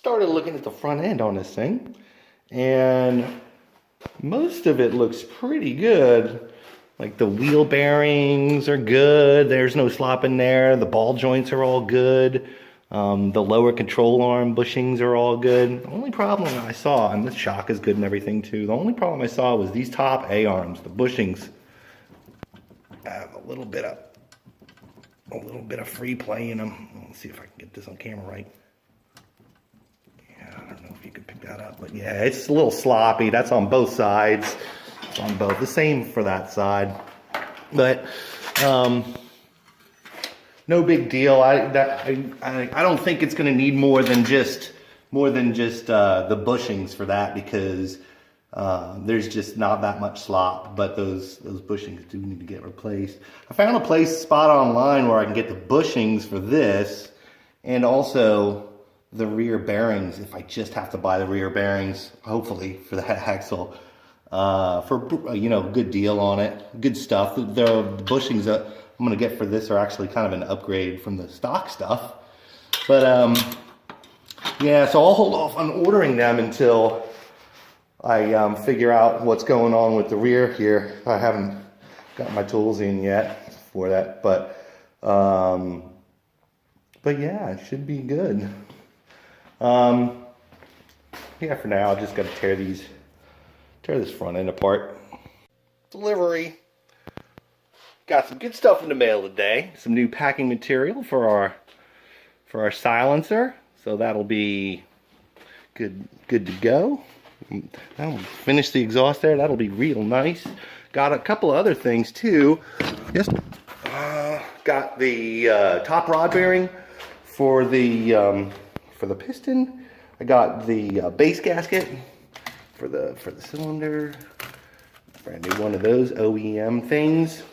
started looking at the front end on this thing, and most of it looks pretty good. Like the wheel bearings are good. There's no slop in there. The ball joints are all good. The lower control arm bushings are all good. The only problem I saw, and the shock is good and everything too, the only problem I saw was these top A-arms, the bushings, have a little bit of free play in them. Let's see if I can get this on camera right. Yeah, I don't know if you can pick that up, but yeah, it's a little sloppy. That's on both sides. It's on both. The same for that side. But no big deal. I don't think it's going to need more than just the bushings for that, because there's just not that much slop. But those bushings do need to get replaced. I found a spot online where I can get the bushings for this, and also the rear bearings. If I just have to buy the rear bearings, hopefully for that axle, for good deal on it, good stuff. The bushings that I'm gonna get for this are actually kind of an upgrade from the stock stuff. But yeah, so I'll hold off on ordering them until I figure out what's going on with the rear here. I haven't got my tools in yet for that, but yeah, it should be good. Yeah, for now, I just got to tear this front end apart. Delivery. Got some good stuff in the mail today. Some new packing material for our silencer. So that'll be good to go. That'll finish the exhaust there. That'll be real nice. Got a couple of other things too. Yes. Got the top rod bearing for the piston. I got the base gasket for the cylinder. Brand new one of those OEM things.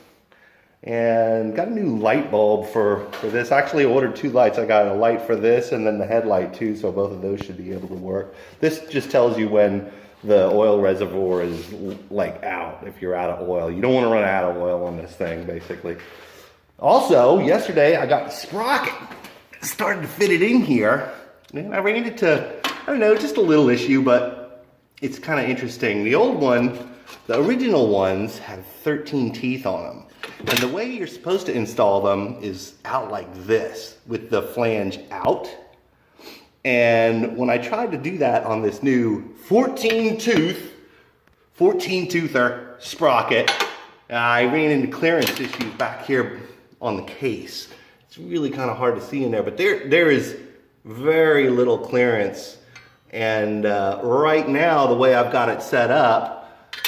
And got a new light bulb for this. I actually ordered two lights. I got a light for this and then the headlight too, so both of those should be able to work. This just tells you when the oil reservoir is like out, if you're out of oil. You don't want to run out of oil on this thing, basically. Also, yesterday I got the sprocket. Started to fit it in here. And I ran into, I don't know, just a little issue, but it's kind of interesting. The old one, the original ones, have 13 teeth on them. And the way you're supposed to install them is out like this, with the flange out. And when I tried to do that on this new 14-toother sprocket, I ran into clearance issues back here on the case. It's really kind of hard to see in there, but there is very little clearance. And right now, the way I've got it set up,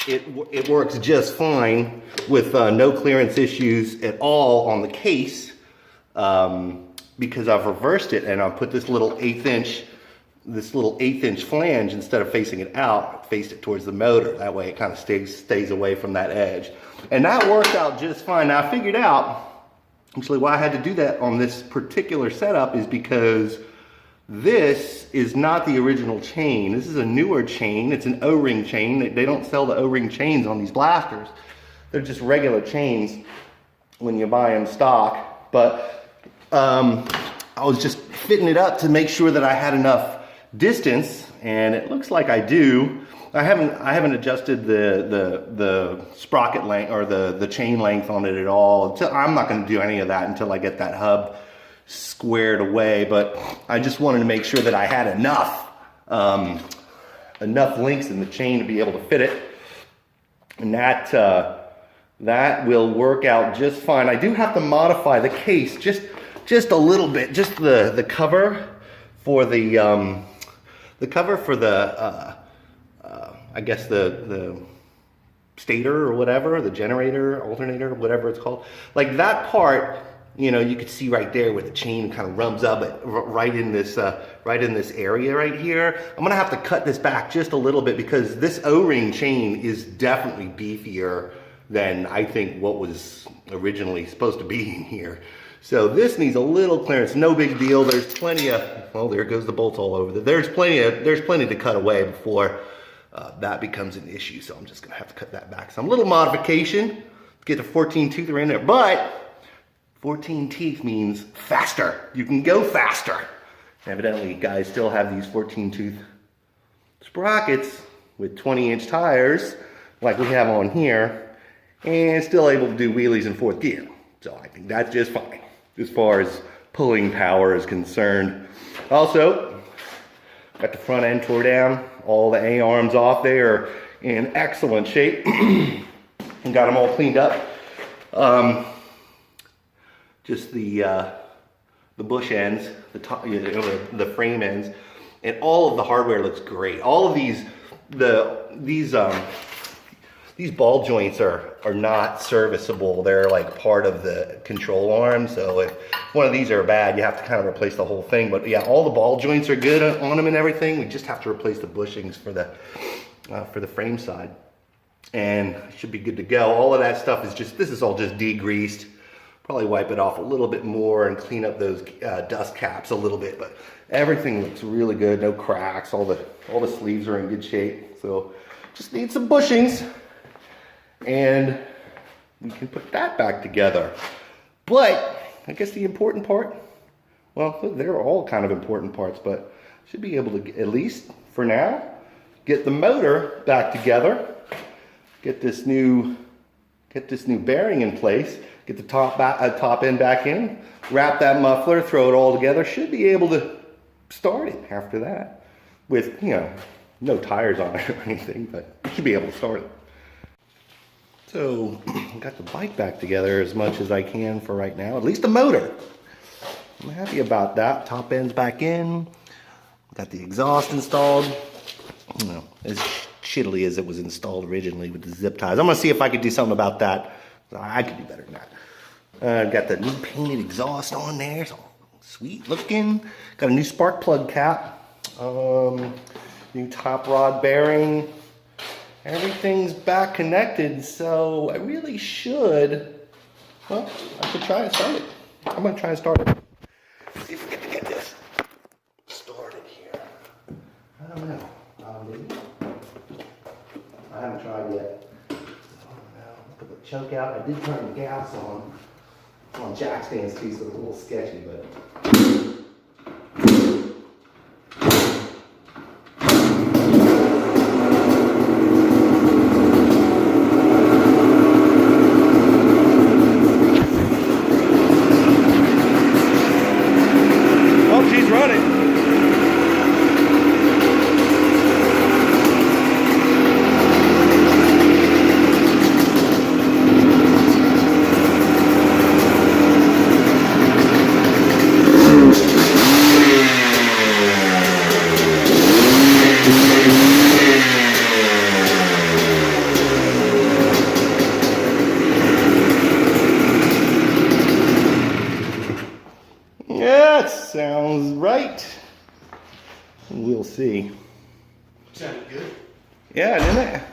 it works just fine with no clearance issues at all on the case, because I've reversed it and I've put this little eighth inch flange, instead of facing it out, faced it towards the motor. That way it kind of stays away from that edge. And that worked out just fine. Now I figured out, actually why I had to do that on this particular setup is because this is not the original chain. This is a newer chain. It's an O-ring chain. They don't sell the O-ring chains on these blasters. They're just regular chains when you buy them stock. But I was just fitting it up to make sure that I had enough distance, and it looks like I do. I haven't adjusted the sprocket length or the chain length on it at all. I'm not going to do any of that until I get that hub squared away, but I just wanted to make sure that I had enough links in the chain to be able to fit it, and that will work out just fine. I do have to modify the case just a little bit, just the cover for the I guess the stator or whatever, the generator, alternator, whatever it's called, like that part. You know, you could see right there where the chain kind of rubs up right in this area right here. I'm gonna have to cut this back just a little bit, because this O-ring chain is definitely beefier than I think what was originally supposed to be in here. So this needs a little clearance. No big deal. There's plenty of, well, there goes the bolts all over. There's plenty to cut away before that becomes an issue. So I'm just gonna have to cut that back. Some little modification to get the 14-toother in there, but 14 teeth means faster. You can go faster. Evidently, guys still have these 14-tooth sprockets with 20-inch tires, like we have on here, and still able to do wheelies in 4th gear. So I think that's just fine, as far as pulling power is concerned. Also, got the front end tore down, all the A-arms off there in excellent shape, and got them all cleaned up. Just the bush ends, the top, the frame ends, and all of the hardware looks great. All of these ball joints are not serviceable. They're like part of the control arm. So if one of these are bad, you have to kind of replace the whole thing. But yeah, all the ball joints are good on them and everything. We just have to replace the bushings for the frame side, and it should be good to go. All of that stuff is just, this is all just degreased. Probably wipe it off a little bit more and clean up those dust caps a little bit, but everything looks really good. No cracks. All the sleeves are in good shape. So just need some bushings, and we can put that back together. But I guess the important part, well, they're all kind of important parts, but should be able to, at least for now, get the motor back together, get this new bearing in place, get the top end back in, wrap that muffler, throw it all together. Should be able to start it after that with, no tires on it or anything, but should be able to start it. So got the bike back together as much as I can for right now, at least the motor. I'm happy about that. Top end's back in, got the exhaust installed, as shittily as it was installed originally with the zip ties. I'm gonna see if I could do something about that. I could do better than that. Got the new painted exhaust on there, so sweet looking. Got a new spark plug cap, new top rod bearing. Everything's back connected, so I really should. Well, I should try and start it. I'm gonna try and start it. See if we can get this started here. I don't know. I haven't tried yet. Put the choke out. I did turn the gas on jack stands too, so it's a little sketchy, but. Oh, she's running. That sounds right. We'll see. Sounded good. Yeah, didn't it?